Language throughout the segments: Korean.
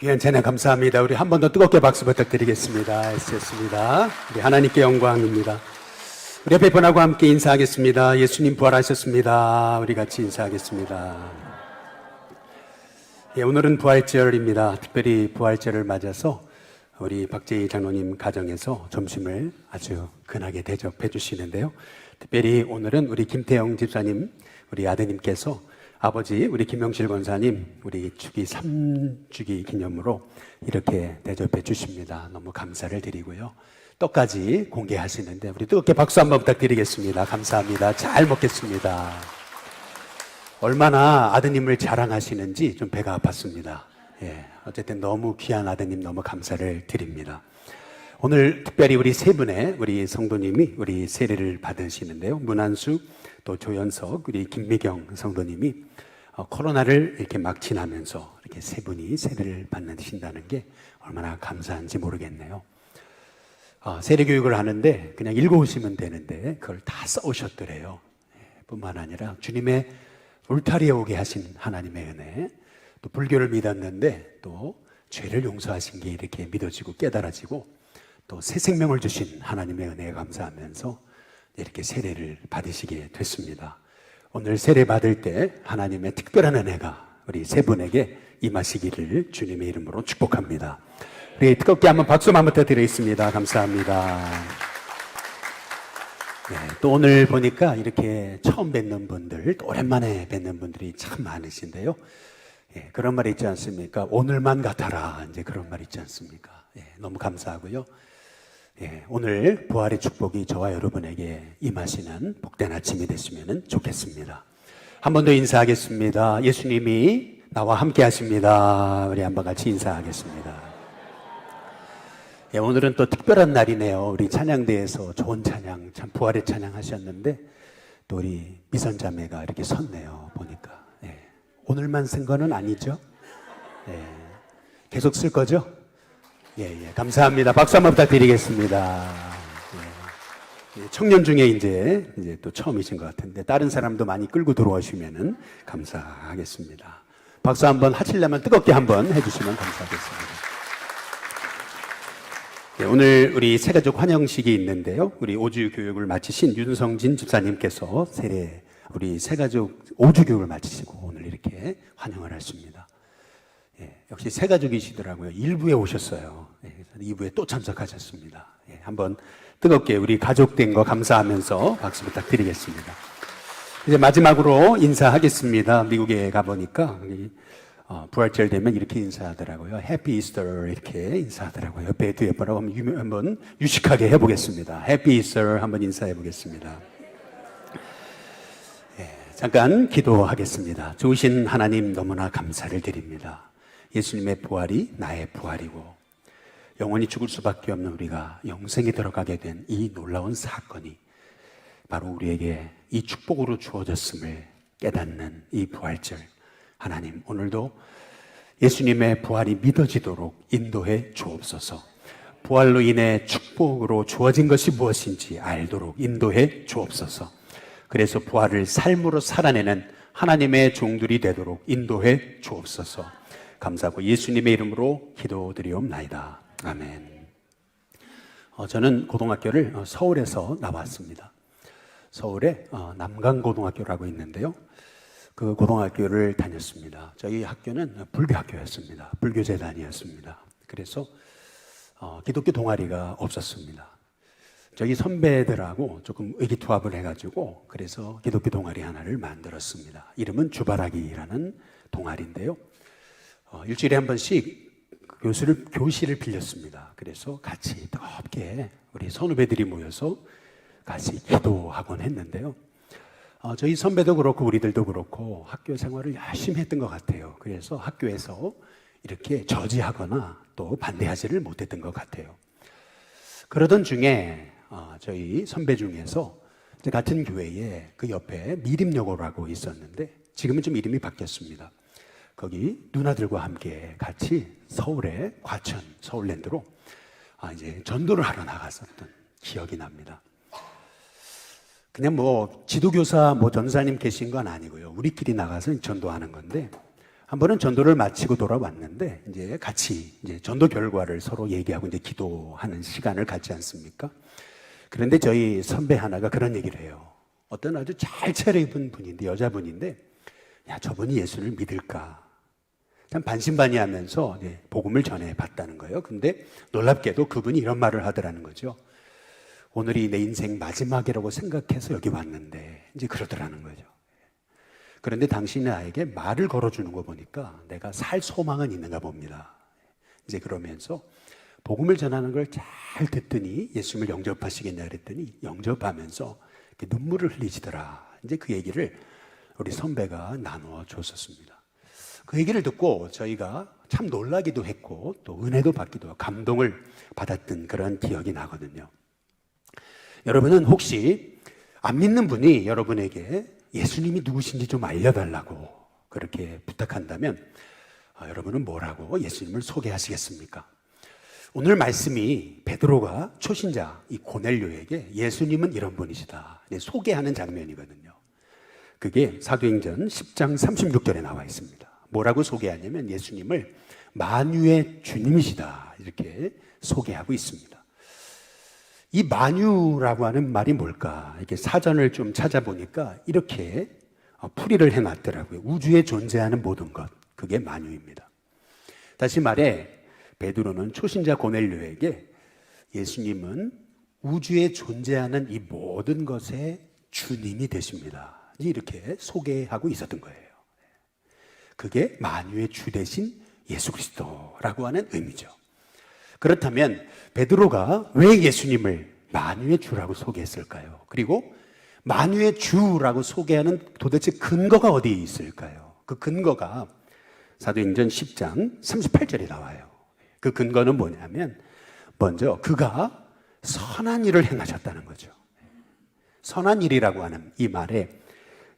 귀한 찬양 감사합니다. 우리 한 번 더 뜨겁게 박수 부탁드리겠습니다. 애쓰셨습니다. 우리 하나님께 영광입니다. 우리 옆에 분하고 함께 인사하겠습니다. 예수님 부활하셨습니다. 우리 같이 인사하겠습니다. 예, 오늘은 부활절입니다. 특별히 부활절을 맞아서 우리 박재희 장로님 가정에서 점심을 아주 근하게 대접해 주시는데요. 특별히 오늘은 우리 김태영 집사님, 우리 아드님께서 아버지 우리 김명실 권사님 우리 주기 3주기 기념으로 이렇게 대접해 주십니다. 너무 감사를 드리고요. 떡까지 공개하시는데 우리 뜨겁게 박수 한번 부탁드리겠습니다. 감사합니다. 잘 먹겠습니다. 얼마나 아드님을 자랑하시는지 좀 배가 아팠습니다. 예, 어쨌든 너무 귀한 아드님 너무 감사를 드립니다. 오늘 특별히 우리 세 분의 우리 성도님이 우리 세례를 받으시는데요. 문한수 또 조연석 우리 김미경 성도님이 코로나를 이렇게 막 지나면서 이렇게 세 분이 세례를 받으신다는 게 얼마나 감사한지 모르겠네요. 세례 교육을 하는데 그냥 읽어오시면 되는데 그걸 다 써오셨더래요. 뿐만 아니라 주님의 울타리에 오게 하신 하나님의 은혜, 또 불교를 믿었는데 또 죄를 용서하신 게 이렇게 믿어지고 깨달아지고 또 새 생명을 주신 하나님의 은혜에 감사하면서 이렇게 세례를 받으시게 됐습니다. 오늘 세례 받을 때 하나님의 특별한 은혜가 우리 세 분에게 임하시기를 주님의 이름으로 축복합니다. 우리 뜨겁게 한번 박수 한번 드리겠습니다. 감사합니다. 네, 또 오늘 보니까 이렇게 처음 뵙는 분들, 또 오랜만에 뵙는 분들이 참 많으신데요. 예, 그런 말 있지 않습니까? 오늘만 같아라. 이제 그런 말 있지 않습니까? 예, 너무 감사하고요. 예, 오늘 부활의 축복이 저와 여러분에게 임하시는 복된 아침이 됐으면 좋겠습니다. 한 번 더 인사하겠습니다. 예수님이 나와 함께 하십니다. 우리 한번 같이 인사하겠습니다. 예, 오늘은 또 특별한 날이네요. 우리 찬양대에서 좋은 찬양, 참 부활의 찬양 하셨는데 또 우리 미선자매가 이렇게 섰네요. 보니까. 예, 오늘만 쓴 거는 아니죠? 예, 계속 쓸 거죠? 예, 감사합니다. 박수 한번 부탁드리겠습니다. 예, 청년 중에 이제 또 처음이신 것 같은데 다른 사람도 많이 끌고 들어오시면은 감사하겠습니다. 박수 한번 하시려면 뜨겁게 한번 해주시면 감사하겠습니다. 예, 오늘 우리 새가족 환영식이 있는데요. 우리 5주 교육을 마치신 윤성진 집사님께서 우리 새가족 5주 교육을 마치시고 오늘 이렇게 환영을 하십니다. 예, 역시 새 가족이시더라고요. 1부에 오셨어요. 예, 2부에 또 참석하셨습니다. 예, 한번 뜨겁게 우리 가족된 거 감사하면서 박수 부탁드리겠습니다. 이제 마지막으로 인사하겠습니다. 미국에 가보니까 부활절 되면 이렇게 인사하더라고요. 해피 이스터 이렇게 인사하더라고요. 옆에 뒤에 보라고 한번 유식하게 해보겠습니다. 해피 이스터 한번 인사해 보겠습니다. 예, 잠깐 기도하겠습니다. 좋으신 하나님 너무나 감사를 드립니다. 예수님의 부활이 나의 부활이고 영원히 죽을 수밖에 없는 우리가 영생에 들어가게 된 이 놀라운 사건이 바로 우리에게 이 축복으로 주어졌음을 깨닫는 이 부활절, 하나님 오늘도 예수님의 부활이 믿어지도록 인도해 주옵소서. 부활로 인해 축복으로 주어진 것이 무엇인지 알도록 인도해 주옵소서. 그래서 부활을 삶으로 살아내는 하나님의 종들이 되도록 인도해 주옵소서. 감사하고 예수님의 이름으로 기도드리옵나이다. 아멘. 저는 고등학교를 서울에서 나왔습니다. 서울에 남강고등학교라고 있는데요. 그 고등학교를 다녔습니다. 저희 학교는 불교학교였습니다. 불교재단이었습니다. 그래서 기독교 동아리가 없었습니다. 저희 선배들하고 조금 의기투합을 해가지고 그래서 기독교 동아리 하나를 만들었습니다. 이름은 주바라기라는 동아리인데요. 일주일에 한 번씩 교실을 빌렸습니다. 그래서 같이 뜨겁게 우리 선후배들이 모여서 같이 기도하곤 했는데요. 저희 선배도 그렇고 우리들도 그렇고 학교 생활을 열심히 했던 것 같아요. 그래서 학교에서 이렇게 저지하거나 또 반대하지를 못했던 것 같아요. 그러던 중에 저희 선배 중에서 같은 교회에 그 옆에 미림여고라고 있었는데 지금은 좀 이름이 바뀌었습니다. 거기 누나들과 함께 같이 서울의 과천 서울랜드로 이제 전도를 하러 나갔었던 기억이 납니다. 그냥 지도교사 전사님 계신 건 아니고요. 우리끼리 나가서 전도하는 건데 한 번은 전도를 마치고 돌아왔는데 이제 같이 이제 전도 결과를 서로 얘기하고 이제 기도하는 시간을 갖지 않습니까? 그런데 저희 선배 하나가 그런 얘기를 해요. 어떤 아주 잘 차려입은 분인데, 여자분인데, 야, 저분이 예수를 믿을까? 참 반신반의하면서 복음을 전해봤다는 거예요. 근데 놀랍게도 그분이 이런 말을 하더라는 거죠. 오늘이 내 인생 마지막이라고 생각해서 여기 왔는데, 이제 그러더라는 거죠. 그런데 당신이 나에게 말을 걸어주는 거 보니까 내가 살 소망은 있는가 봅니다. 이제 그러면서 복음을 전하는 걸 잘 듣더니 예수님을 영접하시겠냐 그랬더니 영접하면서 눈물을 흘리시더라. 이제 그 얘기를 우리 선배가 나누어 줬었습니다. 그 얘기를 듣고 저희가 참 놀라기도 했고 또 은혜도 받기도 하고 감동을 받았던 그런 기억이 나거든요. 여러분은 혹시 안 믿는 분이 여러분에게 예수님이 누구신지 좀 알려달라고 그렇게 부탁한다면 여러분은 뭐라고 예수님을 소개하시겠습니까? 오늘 말씀이 베드로가 초신자 이 고넬료에게 예수님은 이런 분이시다 소개하는 장면이거든요. 그게 사도행전 10장 36절에 나와 있습니다. 뭐라고 소개하냐면 예수님을 만유의 주님이시다 이렇게 소개하고 있습니다. 이 만유라고 하는 말이 뭘까? 이렇게 사전을 좀 찾아보니까 이렇게 풀이를 해놨더라고요. 우주에 존재하는 모든 것, 그게 만유입니다. 다시 말해 베드로는 초신자 고넬료에게 예수님은 우주에 존재하는 이 모든 것의 주님이 되십니다. 이렇게 소개하고 있었던 거예요. 그게 만유의 주 대신 예수 그리스도라고 하는 의미죠. 그렇다면 베드로가 왜 예수님을 만유의 주라고 소개했을까요? 그리고 만유의 주라고 소개하는 도대체 근거가 어디에 있을까요? 그 근거가 사도행전 10장 38절에 나와요. 그 근거는 뭐냐면 먼저 그가 선한 일을 행하셨다는 거죠. 선한 일이라고 하는 이 말에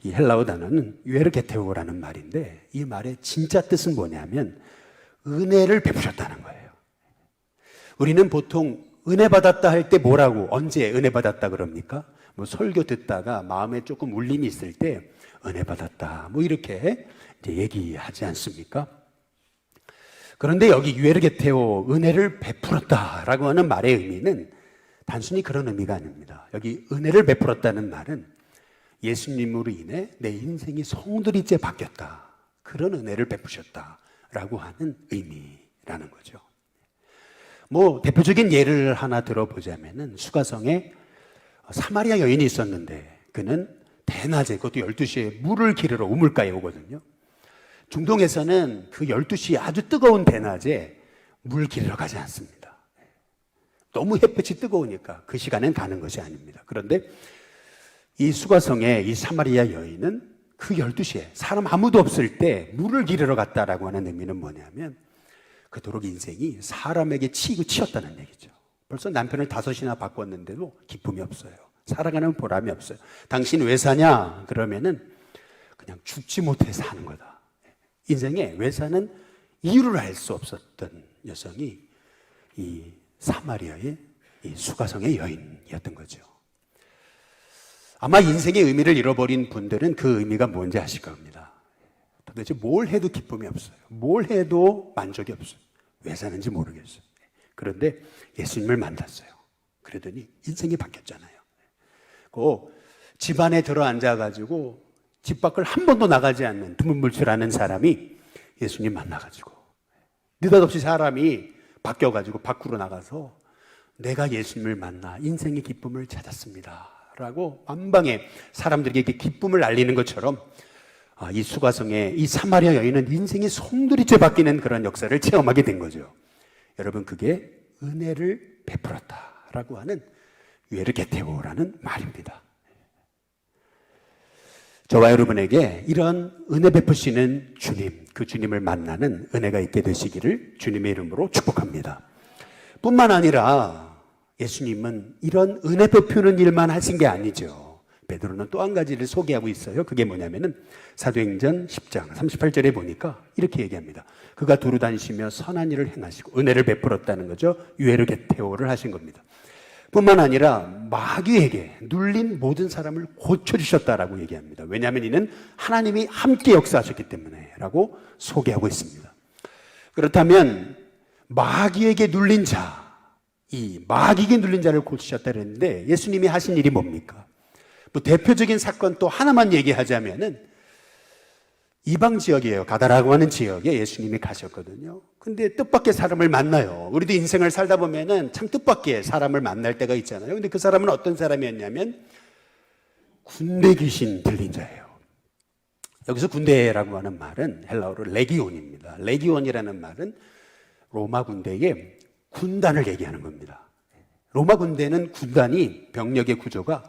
이 헬라어 단어는 유에르게테오라는 말인데 이 말의 진짜 뜻은 뭐냐면 은혜를 베푸셨다는 거예요. 우리는 보통 은혜 받았다 할 때 뭐라고 언제 은혜 받았다 그럽니까? 뭐 설교 듣다가 마음에 조금 울림이 있을 때 은혜 받았다 뭐 이렇게 이제 얘기하지 않습니까? 그런데 여기 유에르게테오 은혜를 베풀었다라고 하는 말의 의미는 단순히 그런 의미가 아닙니다. 여기 은혜를 베풀었다는 말은 예수님으로 인해 내 인생이 송두리째 바뀌었다. 그런 은혜를 베푸셨다라고 하는 의미라는 거죠. 뭐 대표적인 예를 하나 들어보자면은 수가성에 사마리아 여인이 있었는데 그는 대낮에 그것도 12시에 물을 기르러 우물가에 오거든요. 중동에서는 그 12시 아주 뜨거운 대낮에 물 기르러 가지 않습니다. 너무 햇볕이 뜨거우니까 그 시간엔 가는 것이 아닙니다. 그런데 이 수가성의 이 사마리아 여인은 그 12시에 사람 아무도 없을 때 물을 기르러 갔다라고 하는 의미는 뭐냐면 그토록 인생이 사람에게 치였다는 얘기죠. 벌써 남편을 5이나 바꿨는데도 기쁨이 없어요. 살아가는 보람이 없어요. 당신 왜 사냐? 그러면은 그냥 죽지 못해서 하는 거다. 인생에 왜 사는 이유를 알 수 없었던 여성이 이 사마리아의 이 수가성의 여인이었던 거죠. 아마 인생의 의미를 잃어버린 분들은 그 의미가 뭔지 아실 겁니다. 도대체 뭘 해도 기쁨이 없어요. 뭘 해도 만족이 없어요. 왜 사는지 모르겠어요. 그런데 예수님을 만났어요. 그러더니 인생이 바뀌었잖아요. 그 집안에 들어앉아가지고 집 밖을 한 번도 나가지 않는 두문물출하는 사람이 예수님 만나가지고 느닷없이 사람이 바뀌어가지고 밖으로 나가서 내가 예수님을 만나 인생의 기쁨을 찾았습니다 라고 만방에 사람들에게 기쁨을 알리는 것처럼 이 수가성의 이 사마리아 여인은 인생이 송두리째 바뀌는 그런 역사를 체험하게 된 거죠. 여러분 그게 은혜를 베풀었다라고 하는 유에르게테오라는 말입니다. 저와 여러분에게 이런 은혜 베푸시는 주님, 그 주님을 만나는 은혜가 있게 되시기를 주님의 이름으로 축복합니다. 뿐만 아니라 예수님은 이런 은혜 베푸는 일만 하신 게 아니죠. 베드로는 또 한 가지를 소개하고 있어요. 그게 뭐냐면은 사도행전 10장 38절에 보니까 이렇게 얘기합니다. 그가 두루 다니시며 선한 일을 행하시고 은혜를 베풀었다는 거죠. 유에르게테오를 하신 겁니다. 뿐만 아니라 마귀에게 눌린 모든 사람을 고쳐주셨다라고 얘기합니다. 왜냐하면 이는 하나님이 함께 역사하셨기 때문에 군대라고 소개하고 있습니다. 그렇다면 마귀에게 눌린 자, 이 마귀에게 눌린 자를 고치셨다 그랬는데 예수님이 하신 일이 뭡니까? 뭐 대표적인 사건 또 하나만 얘기하자면은 이방 지역이에요. 가다라고 하는 지역에 예수님이 가셨거든요. 근데 뜻밖의 사람을 만나요. 우리도 인생을 살다 보면은 참 뜻밖의 사람을 만날 때가 있잖아요. 근데 그 사람은 어떤 사람이었냐면 군대 귀신 들린 자예요. 여기서 군대라고 하는 말은 헬라어로 레기온입니다. 레기온이라는 말은 로마 군대의 군단을 얘기하는 겁니다. 로마 군대는 군단이 병력의 구조가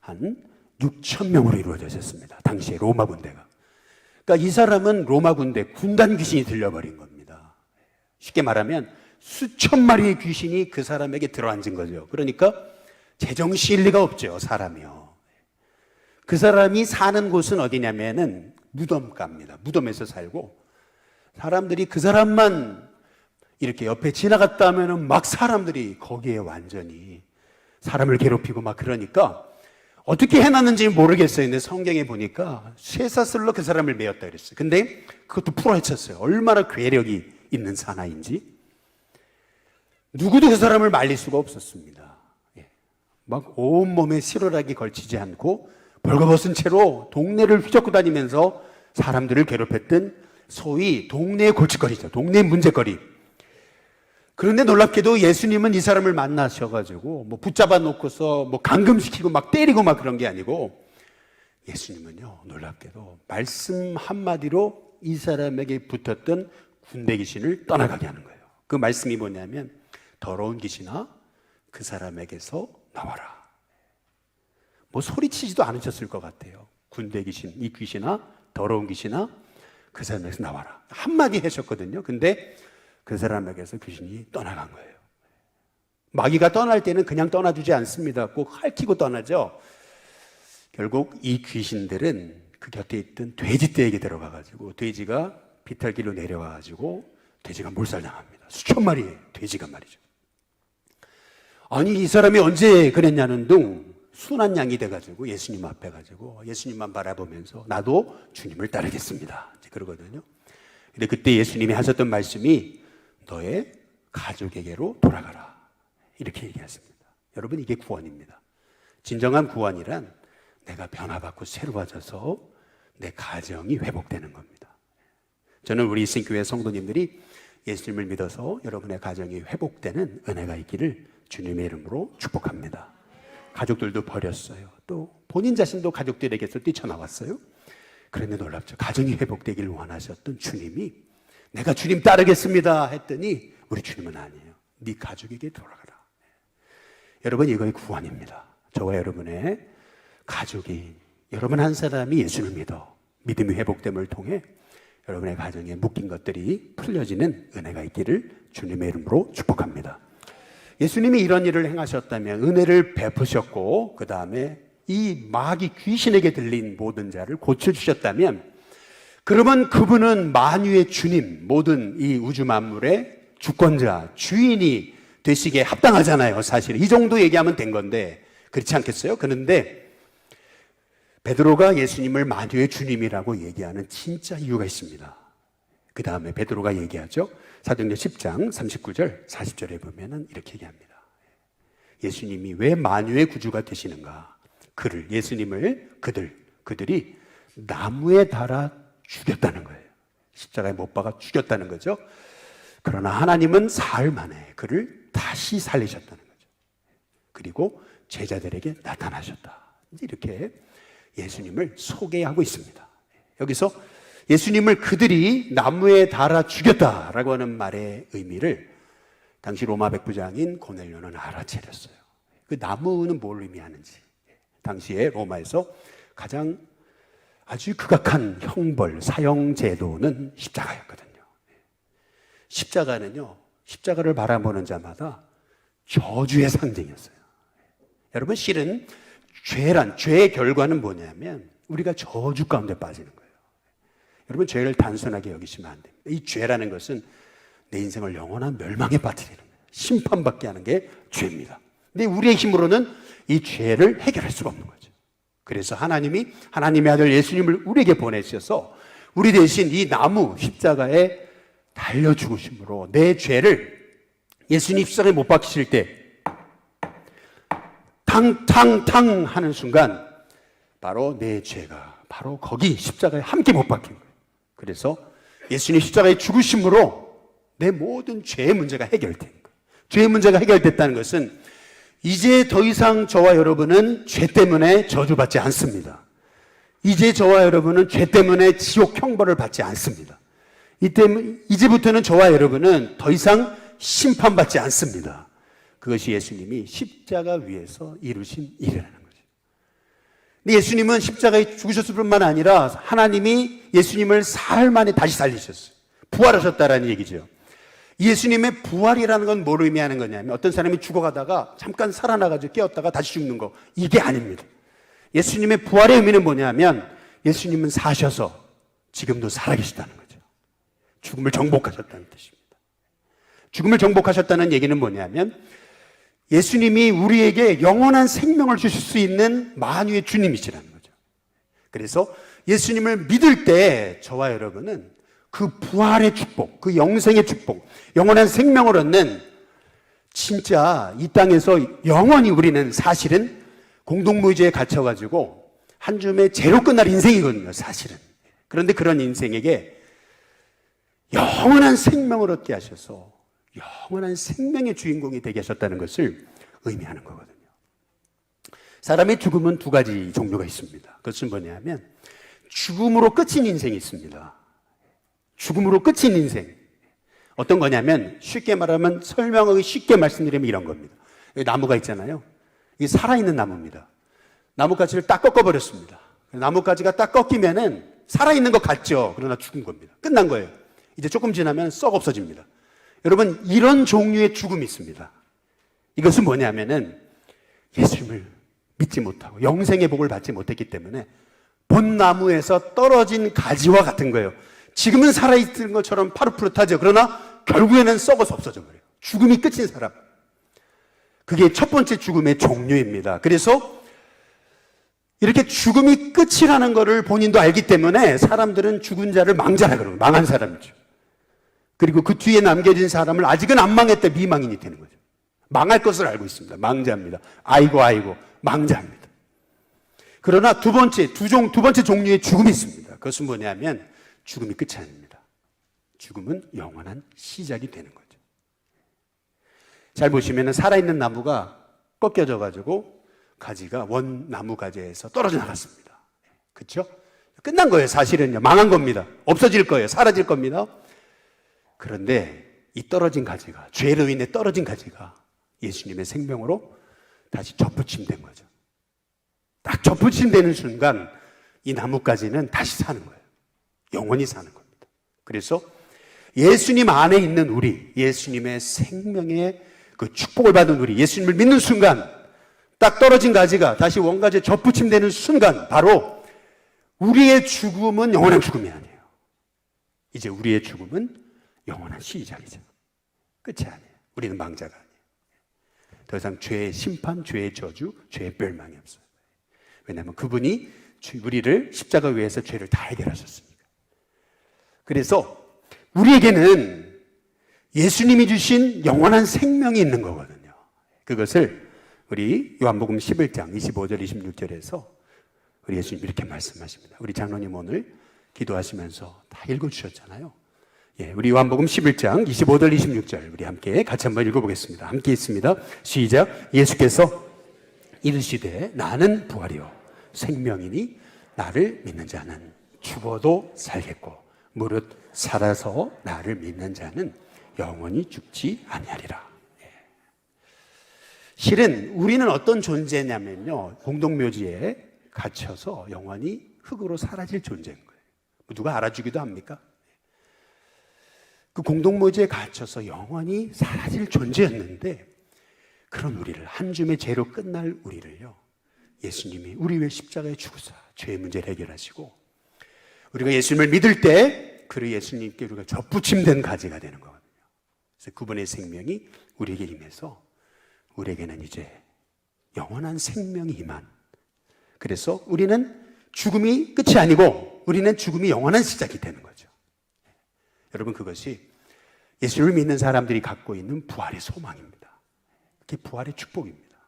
한 6천 명으로 이루어져 있었습니다. 당시에 로마 군대가. 그러니까 이 사람은 로마 군대 군단 귀신이 들려버린 겁니다. 쉽게 말하면 수천 마리의 귀신이 그 사람에게 들어앉은 거죠. 그러니까 제정신일 리가 없죠, 사람이요. 그 사람이 사는 곳은 어디냐면은 무덤가입니다. 무덤에서 살고 사람들이 그 사람만 이렇게 옆에 지나갔다 하면은 막 사람들이 거기에 완전히 사람을 괴롭히고 막 그러니까 어떻게 해놨는지 모르겠어요. 근데 성경에 보니까 쇠사슬로 그 사람을 메었다 그랬어요. 근데 그것도 풀어헤쳤어요. 얼마나 괴력이 있는 사나이인지. 누구도 그 사람을 말릴 수가 없었습니다. 막 온몸에 실오락이 걸치지 않고 벌거벗은 채로 동네를 휘젓고 다니면서 사람들을 괴롭혔던 소위 동네의 골칫거리죠. 동네의 문제거리. 그런데 놀랍게도 예수님은 이 사람을 만나셔가지고 뭐 붙잡아 놓고서 뭐 감금시키고 막 때리고 막 그런 게 아니고 예수님은요, 놀랍게도 말씀 한마디로 이 사람에게 붙었던 군대 귀신을 떠나가게 하는 거예요. 그 말씀이 뭐냐면 더러운 귀신아 그 사람에게서 나와라. 뭐 소리치지도 않으셨을 것 같아요. 군대 귀신, 이 귀신아, 더러운 귀신아, 그 사람에게서 나와라. 한마디 하셨거든요. 근데 그 사람에게서 귀신이 떠나간 거예요. 마귀가 떠날 때는 그냥 떠나주지 않습니다. 꼭 핥히고 떠나죠. 결국 이 귀신들은 그 곁에 있던 돼지떼에게 들어가가지고 돼지가 비탈길로 내려와가지고 돼지가 몰살당합니다. 수천 마리의 돼지가 말이죠. 아니 이 사람이 언제 그랬냐는 둥 순한 양이 돼가지고 예수님 앞에 가지고 예수님만 바라보면서 나도 주님을 따르겠습니다. 이제 그러거든요. 근데 그때 예수님이 하셨던 말씀이 너의 가족에게로 돌아가라. 이렇게 얘기했습니다. 여러분 이게 구원입니다. 진정한 구원이란 내가 변화받고 새로워져서 내 가정이 회복되는 겁니다. 저는 우리 신교회 성도님들이 예수님을 믿어서 여러분의 가정이 회복되는 은혜가 있기를 주님의 이름으로 축복합니다. 가족들도 버렸어요. 또 본인 자신도 가족들에게서 뛰쳐나왔어요. 그런데 놀랍죠. 가정이 회복되기를 원하셨던 주님이 내가 주님 따르겠습니다 했더니 우리 주님은 아니에요. 네 가족에게 돌아가라. 여러분 이거의 구원입니다. 저와 여러분의 가족이 여러분 한 사람이 예수를 믿어 믿음이 회복됨을 통해 여러분의 가정에 묶인 것들이 풀려지는 은혜가 있기를 주님의 이름으로 축복합니다. 예수님이 이런 일을 행하셨다면 은혜를 베푸셨고 그 다음에 이 마귀 귀신에게 들린 모든 자를 고쳐주셨다면 그러면 그분은 만유의 주님, 모든 이 우주 만물의 주권자, 주인이 되시기에 합당하잖아요. 사실 이 정도 얘기하면 된 건데 그렇지 않겠어요? 그런데 베드로가 예수님을 만유의 주님이라고 얘기하는 진짜 이유가 있습니다. 그 다음에 베드로가 얘기하죠. 사도행전 10장 39절 40절에 보면은 이렇게 얘기합니다. 예수님이 왜 만유의 구주가 되시는가? 예수님을 그들이 나무에 달아 죽였다는 거예요. 십자가에 못 박아 죽였다는 거죠. 그러나 하나님은 사흘 만에 그를 다시 살리셨다는 거죠. 그리고 제자들에게 나타나셨다. 이렇게 예수님을 소개하고 있습니다. 여기서 예수님을 그들이 나무에 달아 죽였다라고 하는 말의 의미를 당시 로마 백부장인 고넬료는 알아차렸어요. 그 나무는 뭘 의미하는지. 당시에 로마에서 가장 아주 극악한 형벌, 사형 제도는 십자가였거든요. 십자가를 바라보는 자마다 저주의 상징이었어요. 여러분 실은 죄의 결과는 뭐냐면 우리가 저주 가운데 빠지는 거예요. 여러분 죄를 단순하게 여기시면 안 됩니다. 이 죄라는 것은 내 인생을 영원한 멸망에 빠뜨리는 거예요. 심판받게 하는 게 죄입니다. 근데 우리의 힘으로는 이 죄를 해결할 수가 없는 거죠. 그래서 하나님이 하나님의 아들 예수님을 우리에게 보내주셔서 우리 대신 이 나무 십자가에 달려 죽으심으로 내 죄를 예수님 십자가에 못 박히실 때 탕탕탕 하는 순간 바로 내 죄가 바로 거기 십자가에 함께 못 박힌 거예요. 그래서 예수님 십자가에 죽으심으로 내 모든 죄의 문제가 해결된 거예요. 죄의 문제가 해결됐다는 것은 이제 더 이상 저와 여러분은 죄 때문에 저주받지 않습니다. 이제 저와 여러분은 죄 때문에 지옥 형벌을 받지 않습니다. 이제부터는 저와 여러분은 더 이상 심판받지 않습니다. 그것이 예수님이 십자가 위에서 이루신 일이라는 거죠. 근데 예수님은 십자가에 죽으셨을 뿐만 아니라 하나님이 예수님을 사흘 만에 다시 살리셨어요. 부활하셨다라는 얘기죠. 예수님의 부활이라는 건 뭘 의미하는 거냐면 어떤 사람이 죽어가다가 잠깐 살아나가지고 깨었다가 다시 죽는 거, 이게 아닙니다. 예수님의 부활의 의미는 뭐냐면 예수님은 사셔서 지금도 살아계시다는 거죠. 죽음을 정복하셨다는 뜻입니다. 죽음을 정복하셨다는 얘기는 뭐냐면 예수님이 우리에게 영원한 생명을 주실 수 있는 만유의 주님이시라는 거죠. 그래서 예수님을 믿을 때 저와 여러분은 그 부활의 축복, 그 영생의 축복, 영원한 생명을 얻는 진짜 이 땅에서 영원히 우리는 사실은 공동무지에 갇혀가지고 한 줌의 죄로 끝날 인생이거든요, 사실은. 그런데 그런 인생에게 영원한 생명을 얻게 하셔서 영원한 생명의 주인공이 되게 하셨다는 것을 의미하는 거거든요. 사람의 죽음은 두 가지 종류가 있습니다. 그것은 뭐냐면 죽음으로 끝인 인생이 있습니다. 죽음으로 끝인 인생. 어떤 거냐면 쉽게 말하면 설명하기 쉽게 말씀드리면 이런 겁니다. 여기 나무가 있잖아요. 이게 살아있는 나무입니다. 나뭇가지를 딱 꺾어버렸습니다. 나뭇가지가 딱 꺾이면은 살아있는 것 같죠. 그러나 죽은 겁니다. 끝난 거예요. 이제 조금 지나면 썩 없어집니다. 여러분, 이런 종류의 죽음이 있습니다. 이것은 뭐냐면은 예수님을 믿지 못하고 영생의 복을 받지 못했기 때문에 본 나무에서 떨어진 가지와 같은 거예요. 지금은 살아있는 것처럼 파릇푸릇하죠. 그러나 결국에는 썩어서 없어져 버려요. 죽음이 끝인 사람. 그게 첫 번째 죽음의 종류입니다. 그래서 이렇게 죽음이 끝이라는 것을 본인도 알기 때문에 사람들은 죽은 자를 망자라 그러고 망한 사람이죠. 그리고 그 뒤에 남겨진 사람을 아직은 안 망했다 미망인이 되는 거죠. 망할 것을 알고 있습니다. 망자입니다. 아이고 망자입니다. 그러나 두 번째 종류의 죽음이 있습니다. 그것은 뭐냐면 죽음이 끝이 아닙니다. 죽음은 영원한 시작이 되는 거죠. 잘 보시면 살아있는 나무가 꺾여져 가지고 가지가 원나무 가지에서 떨어져 나갔습니다. 그렇죠? 끝난 거예요. 사실은요. 망한 겁니다. 없어질 거예요. 사라질 겁니다. 그런데 이 떨어진 가지가, 죄로 인해 떨어진 가지가 예수님의 생명으로 다시 접붙임된 거죠. 딱 접붙임되는 순간 이 나뭇가지는 다시 사는 거예요. 영원히 사는 겁니다. 그래서 예수님 안에 있는 우리, 예수님의 생명의 그 축복을 받은 우리, 예수님을 믿는 순간 딱 떨어진 가지가 다시 원가지에 접붙임되는 순간 바로 우리의 죽음은 영원한 죽음이 아니에요. 이제 우리의 죽음은 영원한 시작이죠. 끝이 아니에요. 우리는 망자가 아니에요. 더 이상 죄의 심판, 죄의 저주, 죄의 멸망이 없어요. 왜냐하면 그분이 우리를 십자가 위에서 죄를 다 해결하셨으니까. 그래서 우리에게는 예수님이 주신 영원한 생명이 있는 거거든요. 그것을 우리 요한복음 11장 25절 26절에서 우리 예수님 이렇게 말씀하십니다. 우리 장로님 오늘 기도하시면서 다 읽어주셨잖아요. 예, 우리 요한복음 11장 25절 26절 우리 함께 같이 한번 읽어보겠습니다. 함께 있습니다. 시작. 예수께서 이르시되 나는 부활이요 생명이니 나를 믿는 자는 죽어도 살겠고 무릇 살아서 나를 믿는 자는 영원히 죽지 아니하리라. 예. 실은 우리는 어떤 존재냐면요, 공동묘지에 갇혀서 영원히 흙으로 사라질 존재인 거예요. 누가 알아주기도 합니까? 그 공동묘지에 갇혀서 영원히 사라질 존재였는데 그런 우리를, 한 줌의 죄로 끝날 우리를요, 예수님이 우리 위해 십자가에 죽으사 죄의 문제를 해결하시고 우리가 예수님을 믿을 때 그 예수님께 우리가 접붙임된 가지가 되는 거거든요. 그래서 그분의 생명이 우리에게 임해서 우리에게는 이제 영원한 생명이 임한, 그래서 우리는 죽음이 끝이 아니고 우리는 죽음이 영원한 시작이 되는 거죠. 여러분, 그것이 예수를 믿는 사람들이 갖고 있는 부활의 소망입니다. 그게 부활의 축복입니다.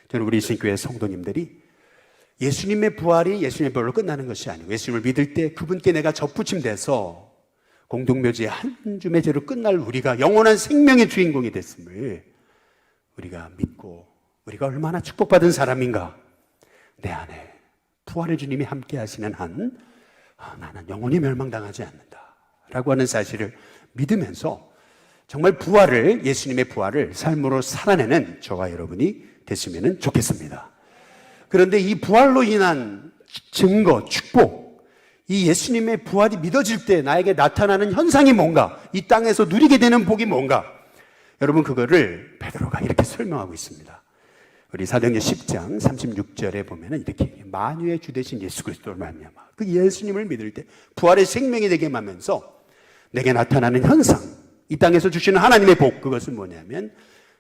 저는 우리 신교회 성도님들이 예수님의 부활이 예수님의 부활로 끝나는 것이 아니고, 예수님을 믿을 때 그분께 내가 접붙임돼서 공동묘지의 한 줌의 죄로 끝날 우리가 영원한 생명의 주인공이 됐음을 우리가 믿고, 우리가 얼마나 축복받은 사람인가, 내 안에 부활의 주님이 함께 하시는 한 나는 영원히 멸망당하지 않는다 라고 하는 사실을 믿으면서 정말 부활을, 예수님의 부활을 삶으로 살아내는 저와 여러분이 됐으면 좋겠습니다. 그런데 이 부활로 인한 증거, 축복, 이 예수님의 부활이 믿어질 때 나에게 나타나는 현상이 뭔가, 이 땅에서 누리게 되는 복이 뭔가, 여러분, 그거를 베드로가 이렇게 설명하고 있습니다. 우리 사도행전 10장 36절에 보면은 이렇게, 만유의 주 되신 예수 그리스도를 말미암아 그 예수님을 믿을 때 부활의 생명이 되게 하면서 내게 나타나는 현상, 이 땅에서 주시는 하나님의 복, 그것은 뭐냐면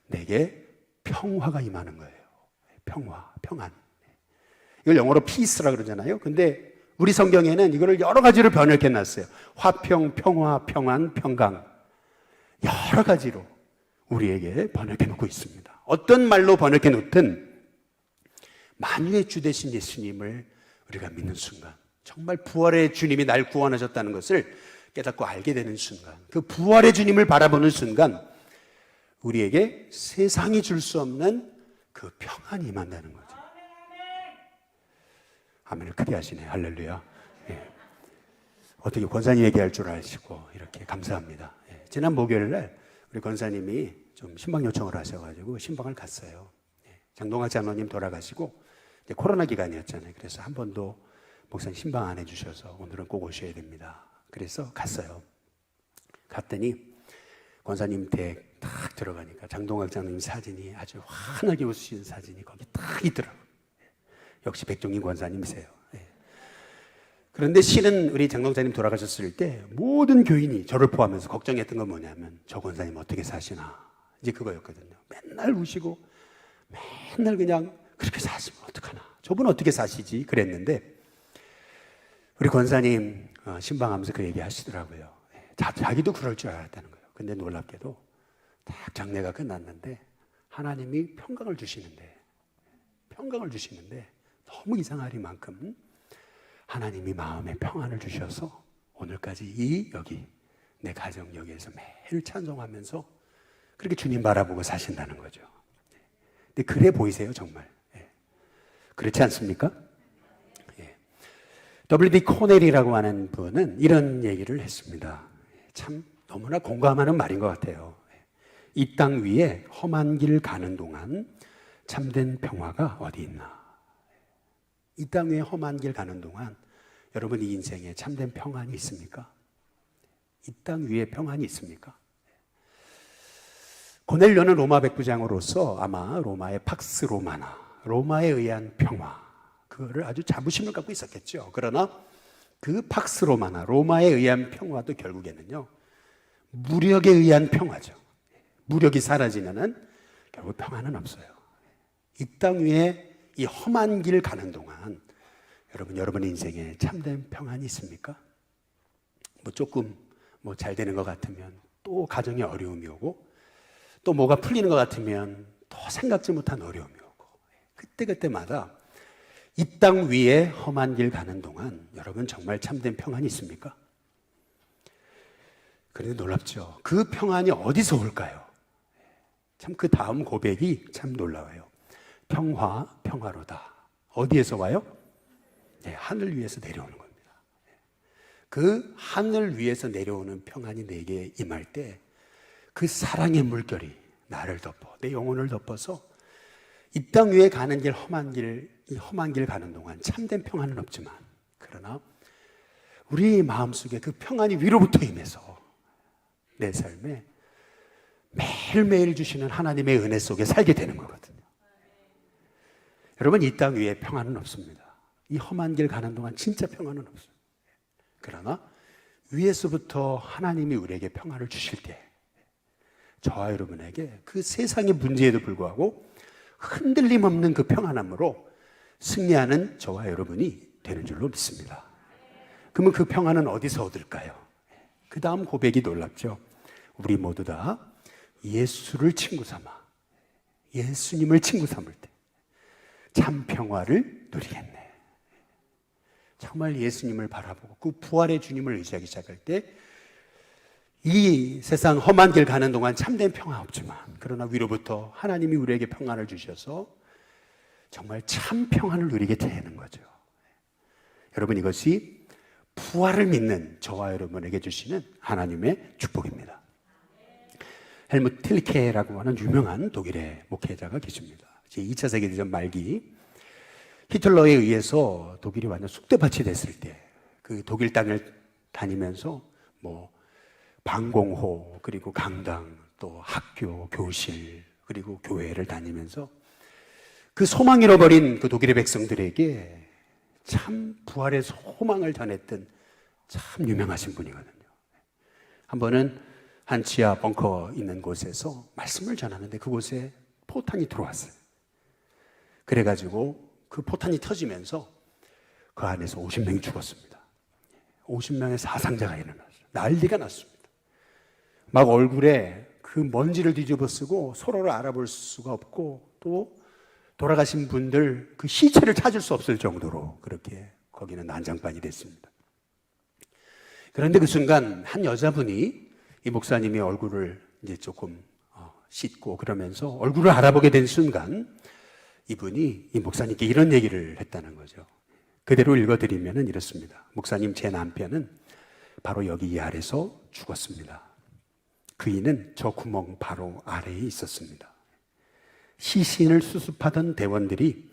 내게 평화가 임하는 거예요. 평화, 평안. 이걸 영어로 피스라 그러잖아요. 근데 우리 성경에는 이거를 여러 가지로 번역해 놨어요. 화평, 평화, 평안, 평강. 여러 가지로 우리에게 번역해 놓고 있습니다. 어떤 말로 번역해 놓든 만유의 주 되신 예수님을 우리가 믿는 순간, 정말 부활의 주님이 날 구원하셨다는 것을 깨닫고 알게 되는 순간, 그 부활의 주님을 바라보는 순간 우리에게 세상이 줄 수 없는 그 평안이 임한다는 거죠. 아멘을 크게 하시네. 할렐루야. 예. 어떻게 권사님 얘기할 줄 아시고 이렇게 감사합니다. 예. 지난 목요일 날 우리 권사님이 좀 신방 요청을 하셔가지고 신방을 갔어요. 예. 장동학 장로님 돌아가시고 이제 코로나 기간이었잖아요. 그래서 한 번도 목사님 신방 안 해주셔서 오늘은 꼭 오셔야 됩니다. 그래서 갔어요. 갔더니 권사님 댁 딱 들어가니까 장동학 장로님 사진이, 아주 환하게 웃으신 사진이 거기 딱 있더라고요. 역시 백종인 권사님이세요. 예. 그런데 실은 우리 장동자님 돌아가셨을 때 모든 교인이 저를 포함해서 걱정했던 건 뭐냐면 저 권사님 어떻게 사시나, 이제 그거였거든요. 맨날 우시고 맨날 그냥 그렇게 사시면 어떡하나, 저분 어떻게 사시지 그랬는데 우리 권사님 신방하면서 그 얘기 하시더라고요. 자기도 그럴 줄 알았다는 거예요. 근데 놀랍게도 딱 장례가 끝났는데 하나님이 평강을 주시는데 너무 이상하리만큼 하나님이 마음에 평안을 주셔서 오늘까지 여기 내 가정 여기에서 매일 찬송하면서 그렇게 주님 바라보고 사신다는 거죠. 근데 그래 보이세요, 정말? 그렇지 않습니까? W.D. 코넬이라고 하는 분은 이런 얘기를 했습니다. 참 너무나 공감하는 말인 것 같아요. 이 땅 위에 험한 길 가는 동안 참된 평화가 어디 있나? 이 땅 위에 험한 길 가는 동안 여러분 이 인생에 참된 평안이 있습니까? 이 땅 위에 평안이 있습니까? 고넬료는 로마 백부장으로서 아마 로마의 팍스 로마나 로마에 의한 평화, 그거를 아주 자부심을 갖고 있었겠죠. 그러나 그 팍스 로마나 로마에 의한 평화도 결국에는요, 무력에 의한 평화죠. 무력이 사라지면은 결국 평화는 없어요. 이 땅 위에 이 험한 길 가는 동안 여러분 인생에 참된 평안이 있습니까? 조금 잘 되는 것 같으면 또 가정에 어려움이 오고, 또 뭐가 풀리는 것 같으면 또 생각지 못한 어려움이 오고, 그때마다 이 땅 위에 험한 길 가는 동안 여러분 정말 참된 평안이 있습니까? 그런데 놀랍죠. 그 평안이 어디서 올까요? 참 그 다음 고백이 참 놀라워요. 평화로다. 어디에서 와요? 하늘 위에서 내려오는 겁니다. 그 하늘 위에서 내려오는 평안이 내게 임할 때 그 사랑의 물결이 나를 덮어, 내 영혼을 덮어서 이 땅 위에 가는 길, 이 험한 길 가는 동안 참된 평안은 없지만, 그러나 우리 마음속에 그 평안이 위로부터 임해서 내 삶에 매일매일 주시는 하나님의 은혜 속에 살게 되는 거거든요. 여러분, 이 땅 위에 평안은 없습니다. 이 험한 길 가는 동안 진짜 평안은 없어요. 그러나 위에서부터 하나님이 우리에게 평안을 주실 때 저와 여러분에게 그 세상의 문제에도 불구하고 흔들림 없는 그 평안함으로 승리하는 저와 여러분이 되는 줄로 믿습니다. 그러면 그 평안은 어디서 얻을까요? 그 다음 고백이 놀랍죠. 우리 모두 다 예수를 친구 삼아, 예수님을 친구 삼을 때 참 평화를 누리겠네. 정말 예수님을 바라보고 그 부활의 주님을 의지하기 시작할 때 이 세상 험한 길 가는 동안 참된 평화 없지만, 그러나 위로부터 하나님이 우리에게 평안을 주셔서 정말 참 평안을 누리게 되는 거죠. 여러분, 이것이 부활을 믿는 저와 여러분에게 주시는 하나님의 축복입니다. 헬무트 틸리케라고 하는 유명한 독일의 목회자가 계십니다. 2차 세계대전 말기 히틀러에 의해서 독일이 완전 쑥대밭이 됐을 때 그 독일 땅을 다니면서 방공호, 그리고 강당, 또 학교, 교실, 그리고 교회를 다니면서 그 소망 잃어버린 그 독일의 백성들에게 참 부활의 소망을 전했던 참 유명하신 분이거든요. 한 번은 한 지하 벙커 있는 곳에서 말씀을 전하는데 그곳에 포탄이 들어왔어요. 그래가지고 그 포탄이 터지면서 그 안에서 50명이 죽었습니다. 50명의 사상자가 일어났어요. 난리가 났습니다. 막 얼굴에 그 먼지를 뒤집어 쓰고 서로를 알아볼 수가 없고, 또 돌아가신 분들 그 시체를 찾을 수 없을 정도로 그렇게 거기는 난장판이 됐습니다. 그런데 그 순간 한 여자분이 이 목사님의 얼굴을 이제 조금 씻고 그러면서 얼굴을 알아보게 된 순간 이분이 이 목사님께 이런 얘기를 했다는 거죠. 그대로 읽어드리면 이렇습니다. 목사님, 제 남편은 바로 여기 이 아래서 죽었습니다. 그이는 저 구멍 바로 아래에 있었습니다. 시신을 수습하던 대원들이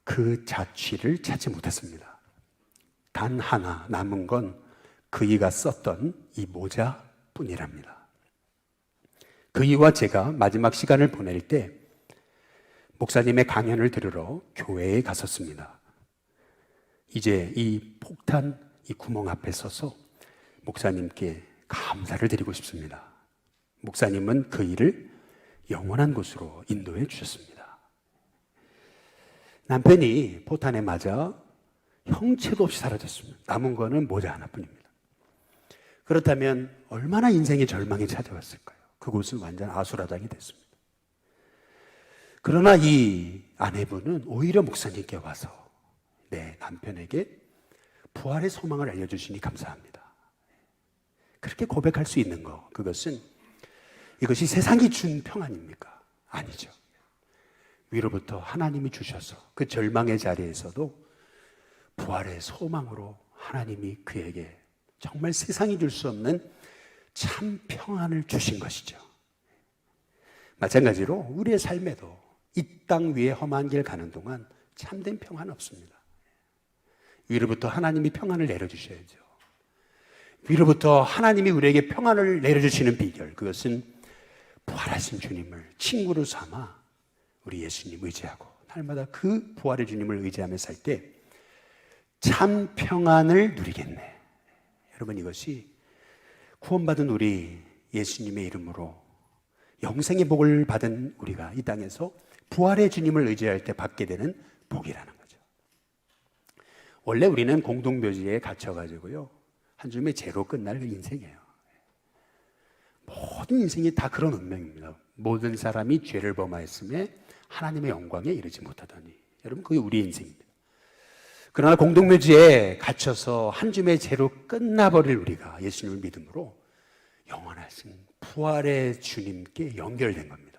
그 자취를 찾지 못했습니다. 단 하나 남은 건 그이가 썼던 이 모자뿐이랍니다. 그이와 제가 마지막 시간을 보낼 때 목사님의 강연을 들으러 교회에 갔었습니다. 이제 이 폭탄, 이 구멍 앞에 서서 목사님께 감사를 드리고 싶습니다. 목사님은 그 일을 영원한 곳으로 인도해 주셨습니다. 남편이 포탄에 맞아 형체도 없이 사라졌습니다. 남은 거는 모자 하나뿐입니다. 그렇다면 얼마나 인생의 절망이 찾아왔을까요? 그곳은 완전 아수라장이 됐습니다. 그러나 이 아내분은 오히려 목사님께 와서 내 남편에게 부활의 소망을 알려주시니 감사합니다. 그렇게 고백할 수 있는 거, 그것은 이것이 세상이 준 평안입니까? 아니죠. 위로부터 하나님이 주셔서 그 절망의 자리에서도 부활의 소망으로 하나님이 그에게 정말 세상이 줄 수 없는 참 평안을 주신 것이죠. 마찬가지로 우리의 삶에도 이 땅 위에 험한 길 가는 동안 참된 평안은 없습니다. 위로부터 하나님이 평안을 내려주셔야죠. 위로부터 하나님이 우리에게 평안을 내려주시는 비결, 그것은 부활하신 주님을 친구로 삼아 우리 예수님 의지하고 날마다 그 부활의 주님을 의지하며 살 때 참 평안을 누리겠네. 여러분, 이것이 구원받은 우리 예수님의 이름으로 영생의 복을 받은 우리가 이 땅에서 부활의 주님을 의지할 때 받게 되는 복이라는 거죠. 원래 우리는 공동묘지에 갇혀가지고요, 한 줌의 죄로 끝날 인생이에요. 모든 인생이 다 그런 운명입니다. 모든 사람이 죄를 범하였음에 하나님의 영광에 이르지 못하더니. 여러분, 그게 우리의 인생입니다. 그러나 공동묘지에 갇혀서 한 줌의 죄로 끝나버릴 우리가 예수님을 믿음으로 영원하신 부활의 주님께 연결된 겁니다.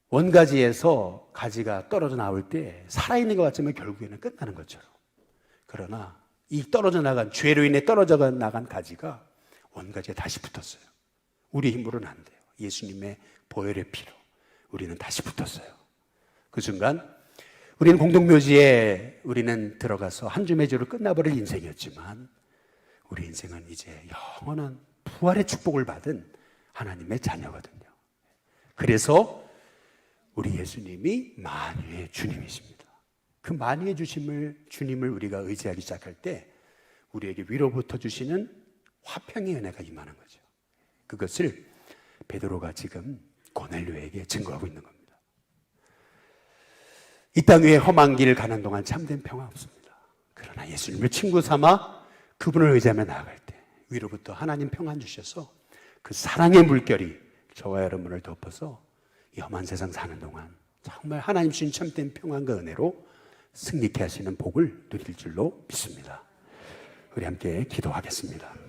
원가지에서 가지가 떨어져 나올 때 살아있는 것 같지만 결국에는 끝나는 것처럼, 그러나 이 떨어져 나간, 죄로 인해 떨어져 나간 가지가 원가지에 다시 붙었어요. 우리 힘으로는 안 돼요. 예수님의 보혈의 피로 우리는 다시 붙었어요. 그 순간 우리는 공동묘지에 우리는 들어가서 한 줌의 죄로 끝나버릴 인생이었지만 우리 인생은 이제 영원한 부활의 축복을 받은 하나님의 자녀거든요. 그래서 우리 예수님이 만유의 주님이십니다. 그 만유의 주님을 우리가 의지하기 시작할 때 우리에게 위로부터 주시는 화평의 은혜가 임하는 거죠. 그것을 베드로가 지금 고넬료에게 증거하고 있는 겁니다. 이 땅 위에 험한 길을 가는 동안 참된 평화 없습니다. 그러나 예수님을 친구 삼아 그분을 의지하며 나아갈 때 위로부터 하나님 평안 주셔서 그 사랑의 물결이 저와 여러분을 덮어서 이 험한 세상 사는 동안 정말 하나님 주신 참된 평안과 은혜로 승리케 하시는 복을 누릴 줄로 믿습니다. 우리 함께 기도하겠습니다.